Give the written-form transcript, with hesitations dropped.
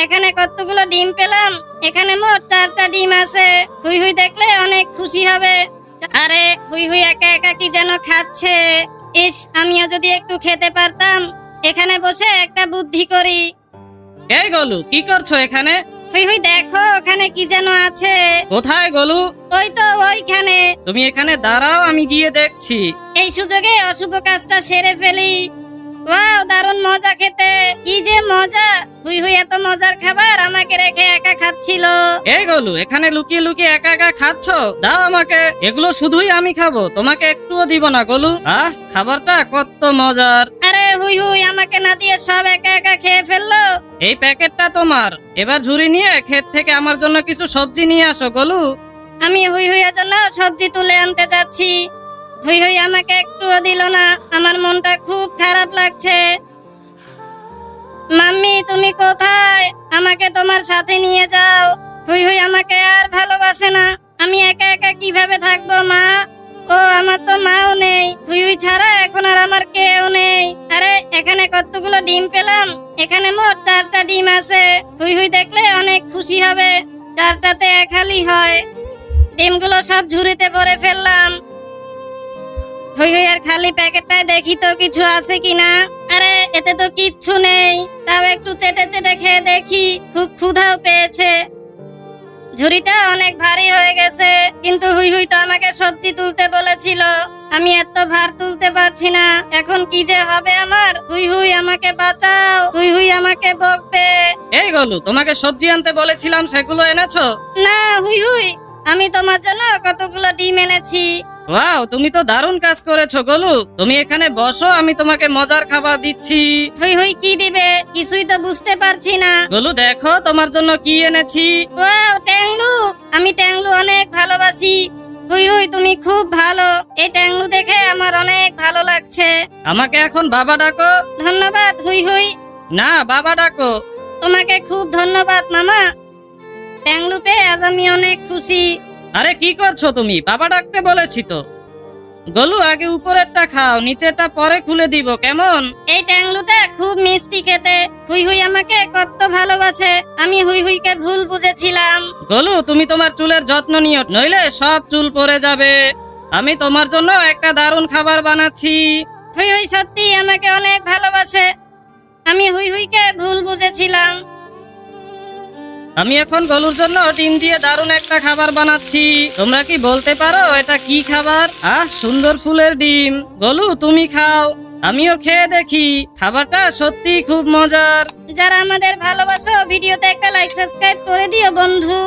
এখানে কতগুলো ডিম পেলাম। এখানে মোট 4টা ডিম আছে। হুই হুই দেখলে অনেক খুশি হবে। আরে হুই হুই একা একা কি যেন খাচ্ছে। ইস, আমিও যদি একটু খেতে পারতাম। এখানে বসে একটা বুদ্ধি করি। এই গলু, কি করছো এখানে? হুই হুই দেখো ওখানে কি যেন আছে। কোথায় গলু? ওই তো ওইখানে। তুমি এখানে দাঁড়াও, আমি গিয়ে দেখছি। এই সুযোগে অশুভ কাজটা সেরে ফেলি। ওয়াও, দারুণ মজা খেতে। কি যে মজা। হুই হুই এত মজার খাবার আমাকে রেখে একা খাচ্ছিল। এই গলু, এখানে লুকিয়ে লুকিয়ে একা একা খাচ্ছো? দাও আমাকে, এগুলো শুধুই আমি খাবো, তোমাকে একটুও দিব না গলু। খাবারটা কত মজার। আরে হুই হুই আমাকে না দিয়ে সব একা একা খেয়ে ফেললো। এই প্যাকেটটা তোমার। এবার ঝুড়ি নিয়ে ক্ষেত থেকে আমার জন্য কিছু সবজি নিয়ে আসো গলু। আমি হুই হুইয়ের জন্য সবজি তুলে আনতে যাচ্ছি। হুই হুই আমাকে একটুও দিল না। আমার মনটা খুব খারাপ লাগছে। মাম্মি তুমি কোথায়? আমাকে তোমার সাথে নিয়ে যাও। হুই হুই আমাকে আর ভালোবাসে না। আমি একা একা কিভাবে থাকবো মা? ও আমার তো মাও নেই। হুই হুই ছাড়া এখন আর আমার কেউ নেই। আরে এখানে কতগুলো ডিম পেলাম। এখানে মোট 4টা ডিম আছে। হুই হুই দেখলে অনেক খুশি হবে। 4টাতে 1 হালি হয়। ডিমগুলো সব ঝুড়িতে ভরে ফেললাম। হুই হুই আর খালি প্যাকেটটায় দেখি তো কিছু আছে কিনা। আরে এতে তো কিচ্ছু নেই। তাও একটু চেটে চেটে খেয়ে দেখি। খুব ক্ষুধাও পেয়েছে। ঝুড়িটা অনেক ভারী হয়ে গেছে। কিন্তু হুই হুই তো আমাকে সবজি তুলতে বলেছিল। আমি এত ভার তুলতে পারছি না। এখন কি যে হবে আমার? হুই হুই আমাকে বাঁচাও। হুই হুই আমাকে বকবে। এই গলু, তোমাকে সবজি আনতে বলেছিলাম, সেগুলো এনেছো? না হুই হুই, আমি তোমার জন্য কতগুলো ডিম এনেছি। ওয়াও, তুমি তো দারুণ কাজ করেছো গলু। তুমি এখানে বসো, আমি তোমাকে মজার খাবার দিচ্ছি। হুই হুই কি দিবে কিছুই তো বুঝতে পারছি না। গলু দেখো তোমার জন্য কি এনেছি। ওয়াও, ট্যাংলু। আমি ট্যাংলু অনেক ভালোবাসি। হুই হুই তুমি খুব ভালো। এই ট্যাংলু দেখে আমার অনেক ভালো লাগছে। আমাকে এখন বাবা ডাকো। ধন্যবাদ হুই হুই। না, বাবা ডাকো। তোমাকে খুব ধন্যবাদ মামা। ট্যাংলু পেয়ে আজ আমি অনেক খুশি। আরে কি করছো তুমি? বাবা ডাকতে বলেছি তো। গলু আগে উপরেরটা খাও, নিচেরটা পরে খুলে দিব, কেমন? এই ট্যাংলুটা খুব মিষ্টি খেতে। হুই হুই আমাকে কত ভালোবাসে। আমি হুই হুইকে ভুল বুঝেছিলাম। গলু তুমি তোমার চুলের যত্ন নিও, নইলে সব চুল পড়ে যাবে। আমি তোমার জন্য একটা দারুণ খাবার বানাচ্ছি। হুই হুই সত্যি আমাকে অনেক ভালোবাসে। আমি হুই হুইকে ভুল বুঝেছিলাম। আমি এখন গলুর জন্য ডিম দিয়ে দারুণ একটা খাবার বানাচ্ছি। তোমরা কি বলতে পারো এটা কি খাবার? সুন্দর ফুলের ডিম। গলু তুমি খাও, আমিও খেয়ে দেখি। খাবারটা সত্যি খুব মজার। যারা আমাদের ভালোবাসো ভিডিওতে একটা লাইক সাবস্ক্রাইব করে দিও বন্ধু।